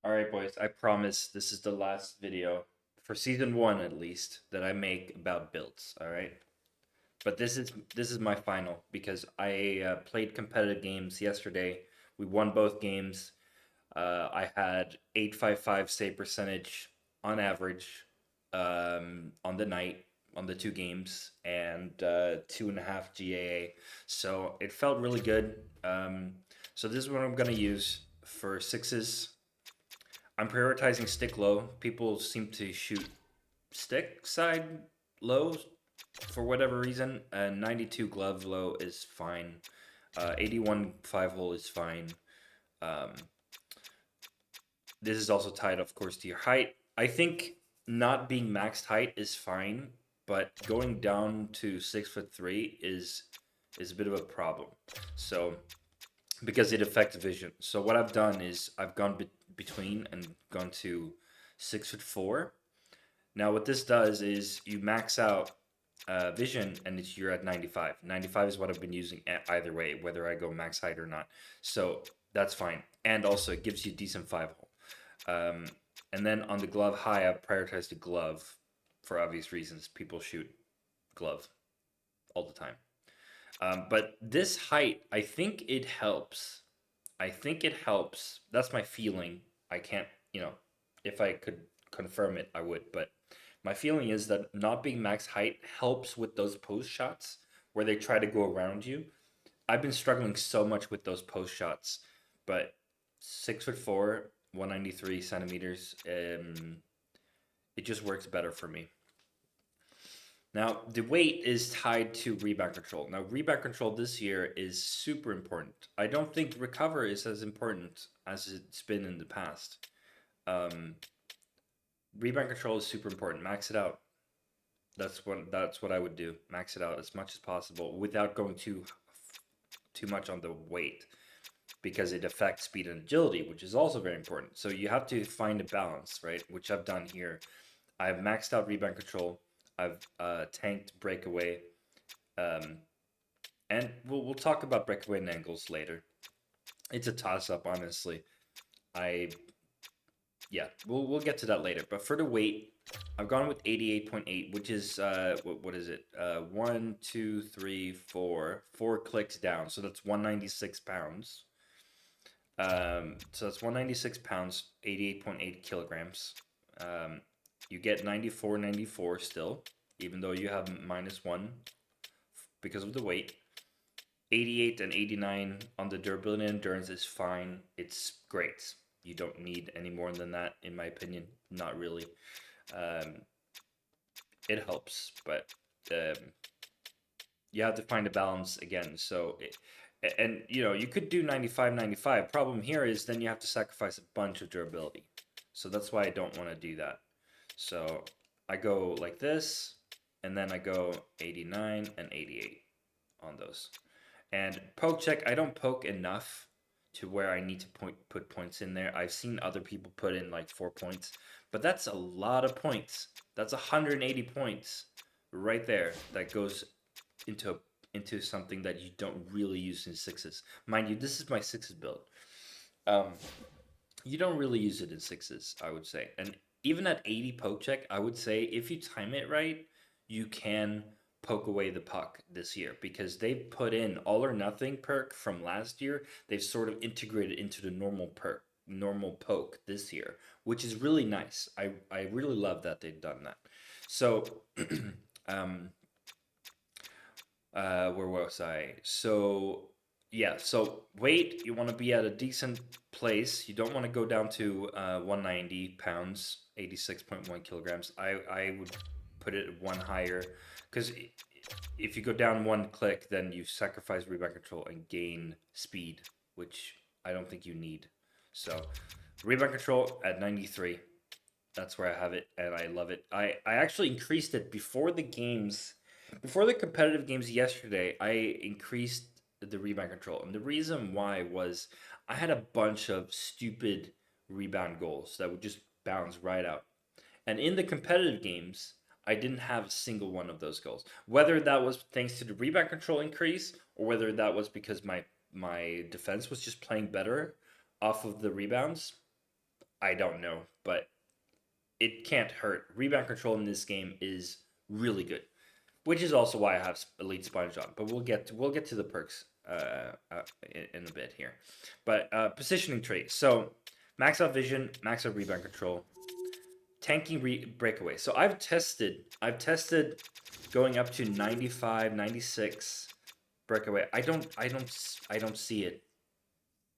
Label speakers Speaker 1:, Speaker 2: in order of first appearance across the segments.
Speaker 1: All right, boys. I promise this is the last video for season one, at least, that I make about builds. All right, but this is my final because I played competitive games yesterday. We won both games. I had 855 save percentage on average on the night on the two games and 2.5 GAA. So it felt really good. So this is what I'm gonna use for sixes. I'm prioritizing stick low. People seem to shoot stick side low for whatever reason. 92 glove low is fine. 81 five hole is fine. Um, this is also tied, of course, to your height. I think not being maxed height is fine, but going down to 6'3" is a bit of a problem. So because it affects vision. So what I've done is I've gone between and gone to 6'4". Now what this does is you max out vision and you're at 95. 95 is what I've been using either way, whether I go max height or not. So that's fine. And also it gives you decent five hole. And then on the glove high, I've prioritized the glove for obvious reasons. People shoot glove all the time. But this height, I think it helps. I think it helps. That's my feeling. I can't, if I could confirm it, I would. But my feeling is that not being max height helps with those post shots where they try to go around you. I've been struggling so much with those post shots, but 6'4", 193 centimeters, it just works better for me. Now, the weight is tied to rebound control. Now, rebound control this year is super important. I don't think recover is as important as it's been in the past. Rebound control is super important. Max it out. That's what I would do. Max it out as much as possible without going too much on the weight because it affects speed and agility, which is also very important. So you have to find a balance, right? Which I've done here. I've maxed out rebound control. I've tanked breakaway, and we'll talk about breakaway and angles later. It's a toss up, honestly. I Yeah, we'll get to that later. But for the weight, I've gone with 88.8, which is what is it? 1, 2, 3, 4 clicks down. So that's 196 pounds. So that's 196 pounds, 88.8 kilograms. You get 94 still, even though you have -1 because of the weight. 88 and 89 on the durability and endurance is fine. It's great. You don't need any more than that, in my opinion. Not really. Um, it helps, but you have to find a balance again. So, and you could do 95, 95. Problem here is then you have to sacrifice a bunch of durability. So that's why I don't want to do that. So I go like this, and then I go 89 and 88 on those. And poke check, I don't poke enough to where I need to put points in there. I've seen other people put in like 4 points, but that's a lot of points. That's 180 points right there that goes into something that you don't really use in sixes. Mind you, this is my sixes build. You don't really use it in sixes, I would say. And even at 80 poke check, I would say if you time it right, you can poke away the puck this year because they put in all or nothing perk from last year. They've sort of integrated into the normal poke this year, which is really nice. I really love that they've done that. So, um, where was I? So yeah, so weight, you want to be at a decent place. You don't want to go down to 190 pounds, 86.1 kilograms. I would put it one higher because if you go down one click, then you sacrifice rebound control and gain speed, which I don't think you need. So rebound control at 93. That's where I have it, and I love it. I actually increased it before the games, before the competitive games yesterday. I increased the rebound control, and the reason why was I had a bunch of stupid rebound goals that would just bounce right out. And in the competitive games, I didn't have a single one of those goals. Whether that was thanks to the rebound control increase, or whether that was because my defense was just playing better off of the rebounds, I don't know, but it can't hurt. Rebound control in this game is really good, which is also why I have elite sponge on. But we'll get to the perks in a bit here. But positioning trait. So max out vision, max out rebound control, tanking breakaway. So I've tested going up to 95, 96 breakaway. I don't see it.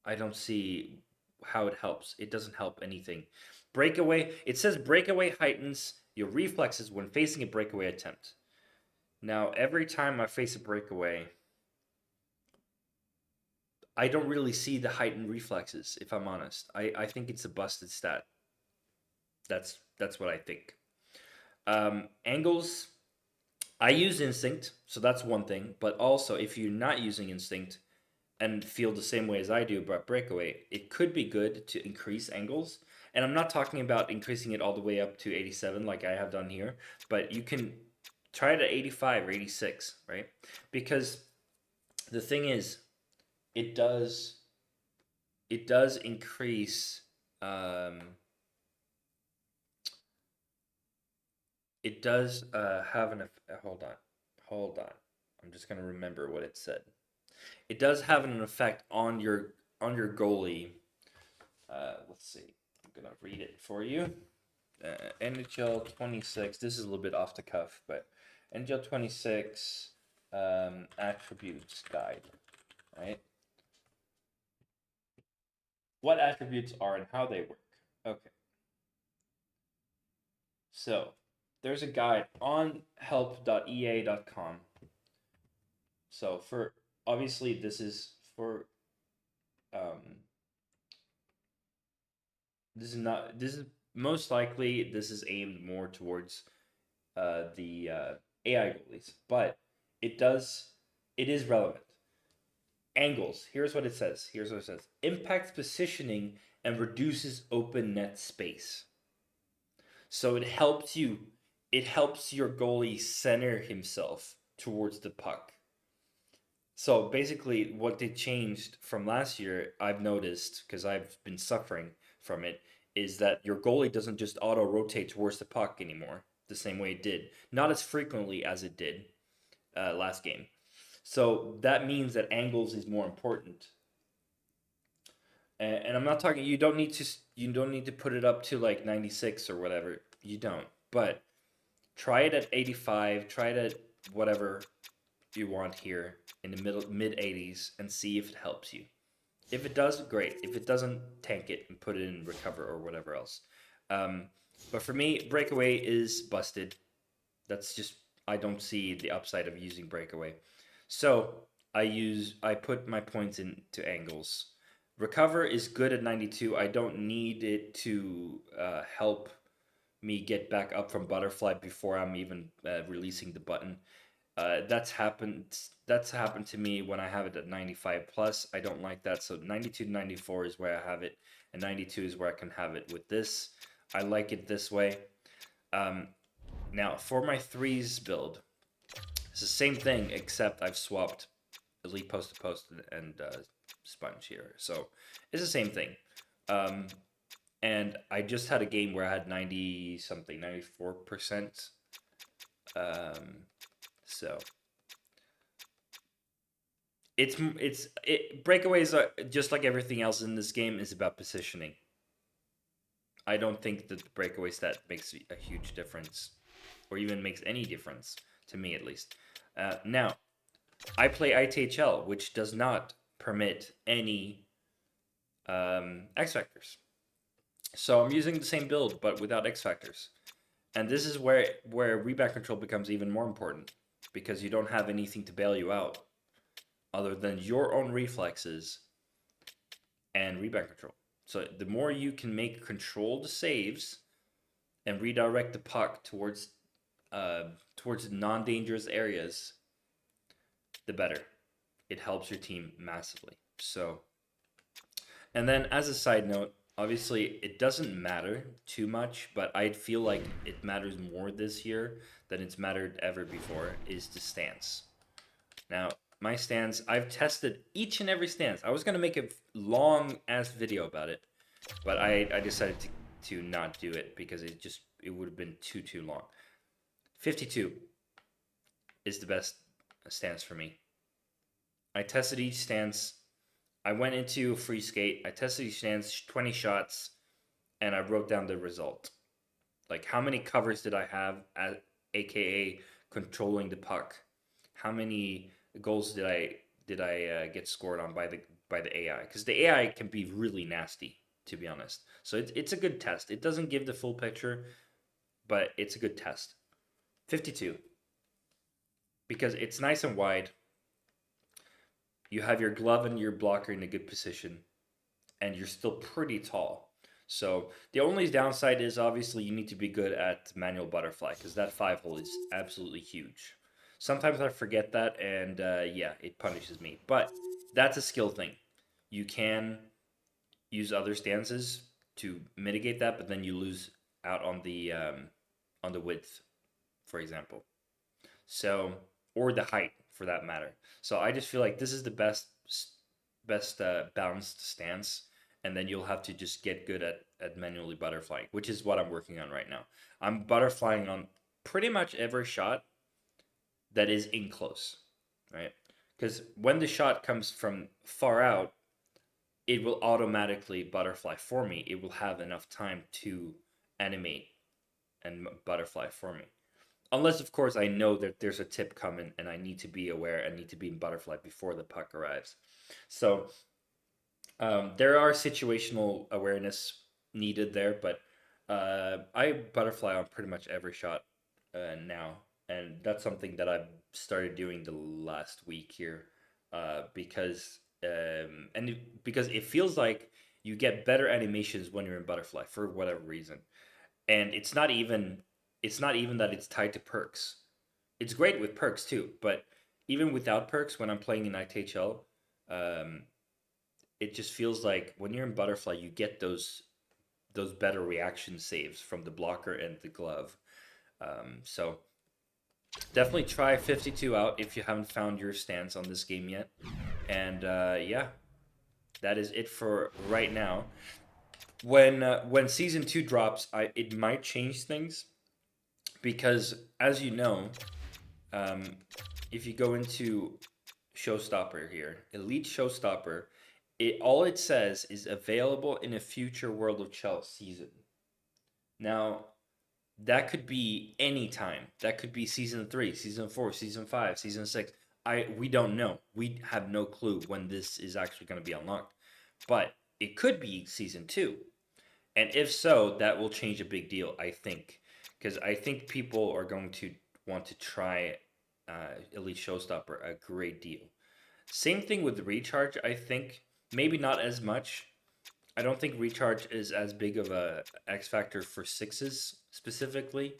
Speaker 1: I don't see how it helps. It doesn't help anything. Breakaway, it says breakaway heightens your reflexes when facing a breakaway attempt. Now, every time I face a breakaway, I don't really see the heightened reflexes, if I'm honest. I think it's a busted stat. That's what I think. Angles, I use instinct, so that's one thing. But also, if you're not using instinct and feel the same way as I do about breakaway, it could be good to increase angles. And I'm not talking about increasing it all the way up to 87 like I have done here, but you can try it at 85 or 86, right? Because the thing is, it does increase it does have an hold on, I'm just going to remember what it said. It does have an effect on your goalie. Let's see, I'm gonna read it for you. NHL 26, this is a little bit off the cuff, but NHL 26 attributes guide, right? What attributes are and how they work. Okay, so there's a guide on help.ea.com. So for obviously this is for um, this is most likely this is aimed more towards the AI goalies, but it is relevant. Angles. Here's what it says. Impacts positioning and reduces open net space. So it helps your goalie center himself towards the puck. So basically, what they changed from last year, I've noticed because I've been suffering from it, is that your goalie doesn't just auto rotate towards the puck anymore the same way it did, not as frequently as it did last game. So that means that angles is more important. And I'm not talking. You don't need to put it up to like 96 or whatever. You don't. But try it at 85. Try it at whatever you want here in the mid 80s and see if it helps you. If it does, great. If it doesn't, tank it and put it in recover or whatever else. Um, but for me, breakaway is busted. That's just I don't see the upside of using breakaway. So I put my points into angles. Recover is good at 92. I don't need it to help me get back up from butterfly before I'm even releasing the button. That's happened. That's happened to me when I have it at 95 plus. I don't like that. So 92 to 94 is where I have it, and 92 is where I can have it with this. I like it this way. Um, Now for my threes build, it's the same thing except I've swapped elite post to post and sponge here. So it's the same thing. Um, and I just had a game where I had 90 something, 94%. So breakaways are just like everything else in this game is about positioning. I don't think that the breakaway stat makes a huge difference, or even makes any difference to me at least. Now, I play ITHL, which does not permit any X factors. So I'm using the same build but without X factors, and this is where rebound control becomes even more important because you don't have anything to bail you out other than your own reflexes and rebound control. So the more you can make controlled saves and redirect the puck towards non-dangerous areas, the better. It helps your team massively. So, and then as a side note, obviously it doesn't matter too much, but I feel like it matters more this year than it's mattered ever before, is the stance. Now, my stance, I've tested each and every stance. I was going to make a long ass video about it, but I decided to to not do it because it would have been too long. 52 is the best stance for me. I tested each stance. I went into free skate. I tested each stance, 20 shots, and I wrote down the result. Like how many covers did I have, at, aka controlling the puck? How many goals did I get scored on by the AI? Because the AI can be really nasty, to be honest. So it's a good test. It doesn't give the full picture, but it's a good test. 52, because it's nice and wide. You have your glove and your blocker in a good position, and you're still pretty tall. So the only downside is obviously you need to be good at manual butterfly because that 5 hole is absolutely huge. Sometimes I forget that, and yeah, it punishes me. But that's a skill thing. You can use other stances to mitigate that, but then you lose out on the width, for example. So, or the height for that matter. So I just feel like this is the best balanced stance, and then you'll have to just get good at manually butterflying, which is what I'm working on right now. I'm butterflying on pretty much every shot that is in close, right? Because when the shot comes from far out, it will automatically butterfly for me. It will have enough time to animate and butterfly for me. Unless, of course, I know that there's a tip coming and I need to be aware and need to be in butterfly before the puck arrives. So there are situational awareness needed there, but I butterfly on pretty much every shot now, and that's something that I've started doing the last week here because because it feels like you get better animations when you're in butterfly for whatever reason, and it's not even that it's tied to perks. It's great with perks too, but even without perks, when I'm playing in ITHL, um, it just feels like when you're in butterfly, you get those better reaction saves from the blocker and the glove. So definitely try 52 out if you haven't found your stance on this game yet. And yeah, that is it for right now. When season 2 drops, it might change things because, as you know, um, if you go into Showstopper here, Elite Showstopper, all it says is available in a future World of CHEL season. Now, that could be any time. That could be season 3, season 4, season 5, season 6. We don't know. We have no clue when this is actually going to be unlocked. But it could be season 2. And if so, that will change a big deal, I think, because I think people are going to want to try Elite Showstopper a great deal. Same thing with Recharge, I think. Maybe not as much. I don't think Recharge is as big of a X factor for sixes specifically.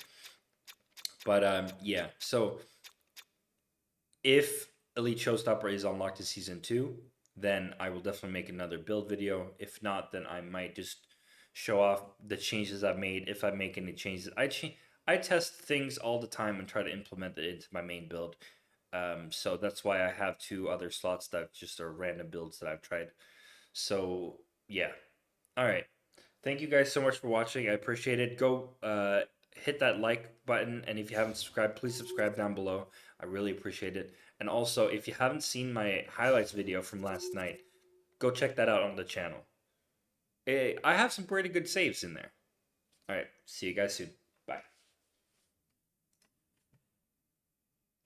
Speaker 1: But yeah, so if Elite Showstopper is unlocked in season 2, then I will definitely make another build video. If not, then I might just show off the changes I've made if I make any changes. I test things all the time and try to implement it into my main build. So that's why I have 2 other slots that just are random builds that I've tried. So yeah. All right. Thank you guys so much for watching. I appreciate it. Go hit that like button, and if you haven't subscribed, please subscribe down below. I really appreciate it. And also, if you haven't seen my highlights video from last night, go check that out on the channel. I have some pretty good saves in there. All right. See you guys soon. Bye.